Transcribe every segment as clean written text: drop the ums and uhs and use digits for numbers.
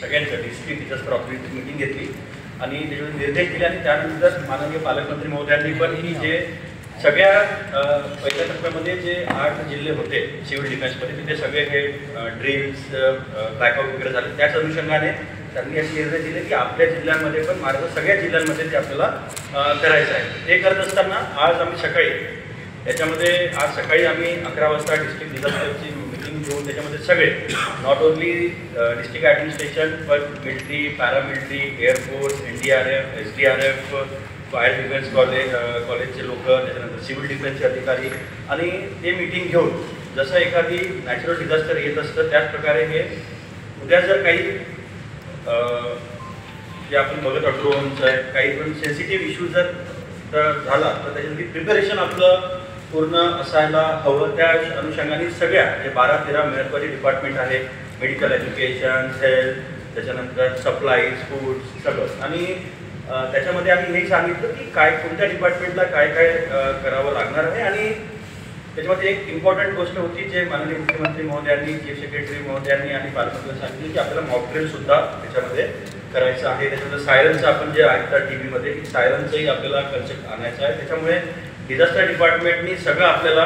सगळ्यांचं district disaster authority meeting घेतली आणि त्याच्यामध्ये निर्देश दिले आणि त्यानंतर माननीय पालकमंत्री महोदयांनी पण ही जे सगळ्या पहिल्या टप्प्यामध्ये जे 8 जिल्हे होते सिव्हिल डिफेन्समध्ये तिथे सगळे हे ड्रिल्स ब्लॅकआउट वगैरे झाले, त्याच अनुषंगाने त्यांनी असे निर्णय दिले की आपल्या जिल्ह्यांमध्ये पण महाराष्ट्र सगळ्या जिल्ह्यांमध्ये ते आपल्याला करायचं आहे. ते करत असताना आज आम्ही सकाळी त्याच्यामध्ये आज सकाळी आम्ही 11 वाजता डिस्ट्रिक्ट डिझास्टरची मीटिंग घेऊन त्याच्यामध्ये सगळे नॉट ओनली डिस्ट्रिक्ट ॲडमिनिस्ट्रेशन पण military, paramilitary, air force, NDRF, SDRF, fire defence कॉलेजचे लोक, त्याच्यानंतर सिव्हिल डिफेन्सचे अधिकारी आणि ते मीटिंग घेऊन जसं एखादी नॅचरल डिझास्टर येत असतं त्याच प्रकारे हे उद्या जर काही जे आपण बघत आहोत ड्रोनचं आहे काही पण सेन्सिटिव्ह इश्यू जर झाला तर त्याच्यासाठी प्रिपरेशन आपलं पूर्ण असायला हवं. त्या अनुषंगाने सगळ्या जे 12-13 महत्त्वाचे डिपार्टमेंट आहेत, मेडिकल एज्युकेशन, हेल्थ, त्याच्यानंतर सप्लाईज, फूड्स सगळं, आणि त्याच्यामध्ये आम्ही हे सांगितलं की काय कोणत्या डिपार्टमेंटला काय काय करावं लागणार आहे. आणि त्याच्यामध्ये एक इम्पॉर्टंट गोष्ट होती जे माननीय मुख्यमंत्री महोदयांनी, चीफ सेक्रेटरी महोदयांनी आणि पालकमंत्र्यांनी सांगितली की आपल्याला मॉक ड्रिलसुद्धा त्याच्यामध्ये करायचं आहे. त्याच्यानंतर सायरनचं आपण जे ऐकतात TV मध्ये की सायरनचंही आपल्याला कन्सेप्ट आणायचं आहे. त्याच्यामुळे डिझास्टर डिपार्टमेंटनी सगळं आपल्याला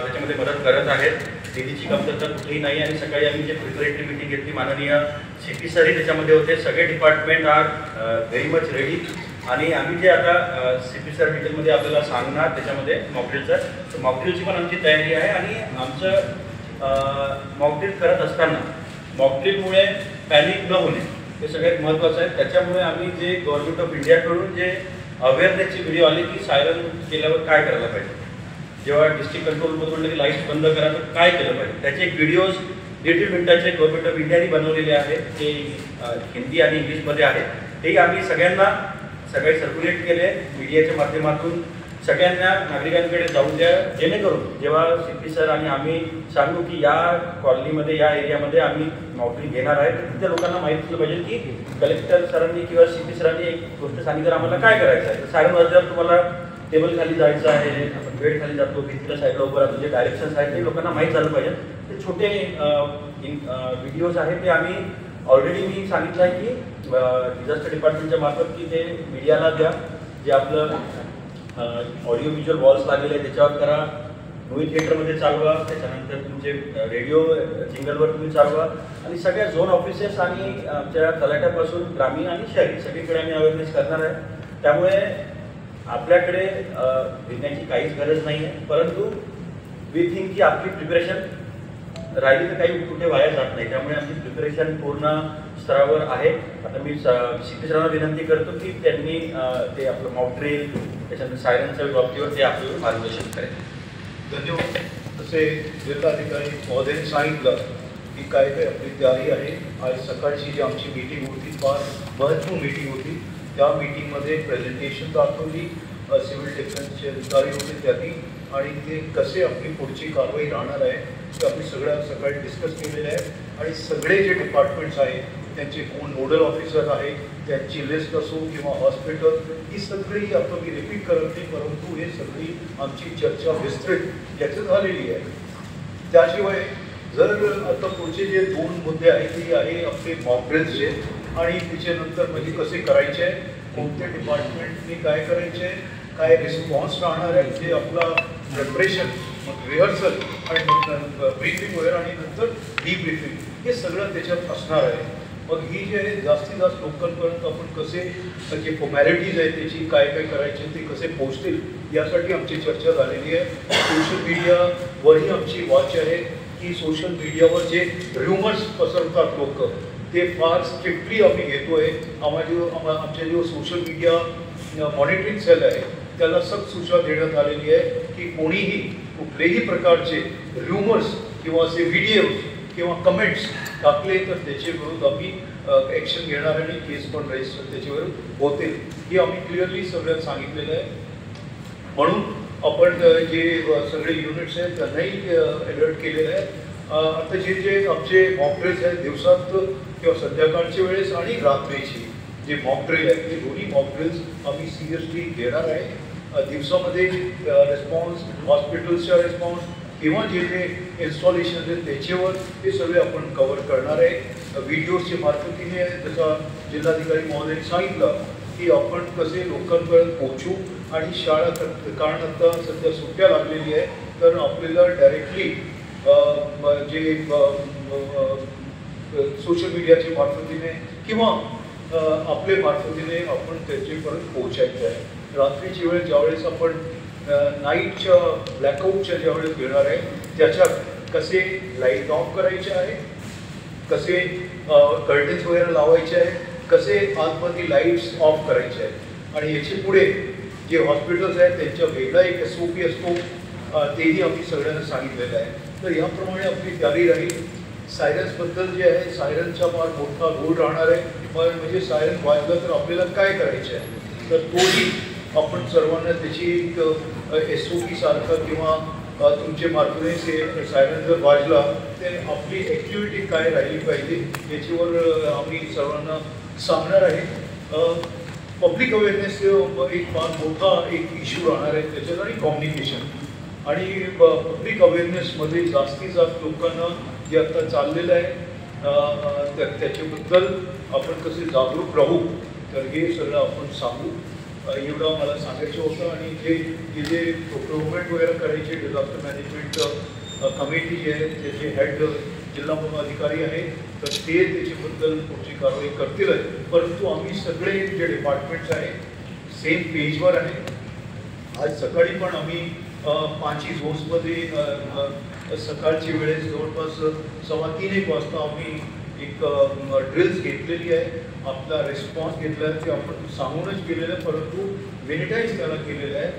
त्याच्यामध्ये मदत करत आहेत. निधीची कमतरता कुठेही नाही. आणि सकाळी आम्ही जे प्रिपरेटरी मीटिंग घेतली माननीय CP सरही त्याच्यामध्ये होते. सगळे department are very much ready. आणि आम्ही जे आता CP सर डिटेलमध्ये आपल्याला सांगणार त्याच्यामध्ये मॉकड्रिलचं, तर मॉकड्रिलची पण आमची तयारी आहे. आणि आमचं मॉकड्रिल करत असताना मॉकड्रिलमुळे पॅनिक न होणे हे सगळ्यात महत्त्वाचं आहे. त्याच्यामुळे आम्ही जे गव्हर्नमेंट ऑफ इंडियाकडून जे अवेअरनेसची व्हिडिओ आली की सायरन केल्यावर काय करायला पाहिजे, जेव्हा डिस्ट्रिक्ट कंट्रोलमधून म्हटलं की लाईट्स बंद करा तर काय केलं पाहिजे, त्याचे एक व्हिडिओज 1.5 मिनिटाचे गव्हर्नमेंट ऑफ इंडियाने बनवलेले आहेत. ते हिंदी आणि इंग्लिशमध्ये आहेत. तेही आम्ही सगळ्यांना सगळे सर्क्युलेट केले मीडियाच्या माध्यमातून. सगळ्यांना नागरिकांकडे जाऊन द्या जेणेकरून जेव्हा CP सर आणि आम्ही सांगू की या कॉलनीमध्ये या एरियामध्ये आम्ही मॉकड्रिल घेणार आहे तर तिथे लोकांना माहिती असलं पाहिजे की कलेक्टर सरांनी किंवा CP सरांनी एक गोष्ट सांगितलं आम्हाला काय करायचं आहे. तर सायरन वाजल्यावर तुम्हाला टेबल खाली जायचं आहे, आपण बेड खाली जातो, भिंतीला साईडला उभं राहतो, जे डायरेक्शन्स आहेत ते लोकांना माहीत झालं पाहिजे. ते छोटे व्हिडिओज आहेत ते आम्ही ऑलरेडी मी सांगितलं आहे की डिझास्टर डिपार्टमेंटच्या मार्फत की ते मीडियाला द्या. जे आपलं ऑडिओ व्हिज्युअल वॉल्स लागलेले आहे त्याच्यावर करा, मूवी थिएटरमध्ये चालवा, त्याच्यानंतर तुमचे रेडिओ जिंगलवर तुम्ही चालवा. आणि सगळ्या झोन ऑफिसेस आणि आमच्या तलाट्यापासून ग्रामीण आणि शहरी सगळीकडे आम्ही अवेअरनेस करणार आहे. त्यामुळे आपल्याकडे भिजण्याची काहीच गरज नाही आहे. परंतु वी थिंक की आपली प्रिपरेशन राहिली तर काही कुठे वाया जात नाही. त्यामुळे आमची प्रिपरेशन पूर्ण स्तरावर आहे. आता मी CP सरांना विनंती करतो की त्यांनी ते आपलं मॉकड्रिल त्याच्यानंतर सायरनच्या बाबतीवर ते आपल्याला मार्गदर्शन करेल. धन्यवाद. तसे जिल्हाधिकारी महोदयांनी सांगितलं की काय काय आपली तयारी आहे. आज सकाळची जी आमची मीटिंग होती फार महत्त्वपूर्ण मीटिंग होती. त्या मीटिंगमध्ये प्रेझेंटेशन दाखवली, सिव्हिल डिफेन्सचे अधिकारी होते त्यांनी, आणि ते कसे आपली पुढची कारवाई राहणार आहे ते आम्ही सगळ्या सकाळी डिस्कस केलेलं आहे. आणि सगळे जे डिपार्टमेंट्स आहेत त्यांचे कोण नोडल ऑफिसर आहेत त्यांची लिस्ट असो किंवा हॉस्पिटल ही सगळी आता मी रिपीट करत नाही, परंतु हे सगळी आमची चर्चा विस्तृत याची झालेली आहे. त्याशिवाय जर आता पुढचे जे 2 मुद्दे आहेत ते आहे आपले मॉकड्रिल्सचे आणि त्याच्यानंतर म्हणजे कसे करायचे, कोणत्या डिपार्टमेंटनी काय करायचे, काय रिस्पॉन्स राहणार आहे, जे आपला प्रिपरेशन मग रिहर्सल आणि मग ब्रीफिंग वगैरे आणि नंतर डीब्रीफिंग हे सगळं त्याच्यात असणार आहे. मग ही जे आहे जास्तीत जास्त लोकांपर्यंत आपण कसे जे फॉर्मॅलिटीज आहेत त्याची काय काय करायचे ते कसे पोहोचतील यासाठी आमची चर्चा झालेली आहे. सोशल मीडियावरही आमची वॉच आहे की सोशल मीडियावर जे र्युमर्स पसरवतात लोक ते फार स्ट्रिक्टली आम्ही घेतो आहे. आमच्या जो सोशल मीडिया मॉनिटरिंग सेल आहे त्याला सक्त सूचना देण्यात आलेली आहे की कोणीही कुठलेही प्रकारचे र्युमर्स किंवा असे व्हिडिओज किंवा कमेंट्स टाकले तर त्याचे विरुद्ध आम्ही ॲक्शन घेणार आणि केस पण रजिस्टर त्याच्यावर होतील ही आम्ही क्लिअरली सगळ्यात सांगितलेलं आहे. म्हणून आपण जे सगळे युनिट्स आहेत त्यांनाही अलर्ट केलेलं आहे. आता जे आमचे मॉकड्रिल्स आहेत दिवसात किंवा संध्याकाळच्या वेळेस आणि रात्रीची जे मॉकड्रिल आहेत ते दोन्ही मॉकड्रिल्स आम्ही सिरियसली घेणार आहे. दिवसामध्ये रिस्पॉन्स, हॉस्पिटल्सचा रिस्पॉन्स किंवा जे इन्स्टॉलेशन आहेत त्याच्यावर ते सगळे आपण कव्हर करणार आहे. व्हिडिओच्या मार्फतीने जसा जिल्हाधिकारी महोदयांनी सांगितलं की आपण कसे लोकांपर्यंत पोहोचू आणि शाळा कारण आता सध्या सुट्ट्या लागलेली आहे तर आपल्याला डायरेक्टली जे सोशल मीडियाच्या मार्फतीने किंवा आपल्या मार्फतीने आपण त्याच्यापर्यंत पोहोचायचं आहे. रात्रीची वेळ ज्यावेळेस आपण नाईटच्या ब्लॅकआउटच्या ज्यावेळेस घेणार आहे त्याच्यात कसे लाईट ऑफ करायचे आहे, कसे कर्टन्स वगैरे लावायचे आहे, कसे आतमध्ये लाईट्स ऑफ करायचे आहेत आणि याच्या पुढे जे हॉस्पिटल्स आहेत त्यांच्या वेगळा एक SOP असतो तेही आम्ही सगळ्यांना सांगितलेलं आहे. तर याप्रमाणे आपली तयारी राहील. सायरन्सबद्दल जे आहे सायरनचा फार मोठा रोल राहणार आहे. म्हणजे सायरन वाजलं तर आपल्याला काय करायचं आहे तर तोही आपण सर्वांना त्याची एक SOP सारखं किंवा तुमच्या मार्फतीने सायरन जर वाजला तर आपली ॲक्टिव्हिटी काय राहिली पाहिजे याच्यावर आम्ही सर्वांना सांगणार आहे. पब्लिक अवेअरनेस एक फार मोठा एक इश्यू राहणार आहे त्याच्यात आणि कम्युनिकेशन आणि पब्लिक अवेअरनेसमध्ये जास्तीत जास्त लोकांना जे आता चाललेलं आहे त्याच्याबद्दल आपण कसे जागरूक राहू तर हे सगळं आपण सांगू. एवढं मला सांगायचं होतं. आणि जे प्रोक्युरमेंट वगैरे करायचे डिझास्टर मॅनेजमेंट कमिटी जे आहे त्याचे हेड जिल्हा अधिकारी आहे तर ते त्याच्याबद्दल पुढची कारवाई करतीलच. परंतु आम्ही सगळे जे डिपार्टमेंट्स आहे सेम पेजवर आहे. आज सकाळी पण आम्ही 5 झोन्समध्ये सकाळची वेळेस जवळपास 2:15 वाजता आम्ही एक ड्रिल्स घेतलेली आहे. आपला रिस्पॉन्स घेतला आहे ते आपण सांगूनच केलेलं आहे परंतु व्हेनिटाईज त्याला केलेलं आहे.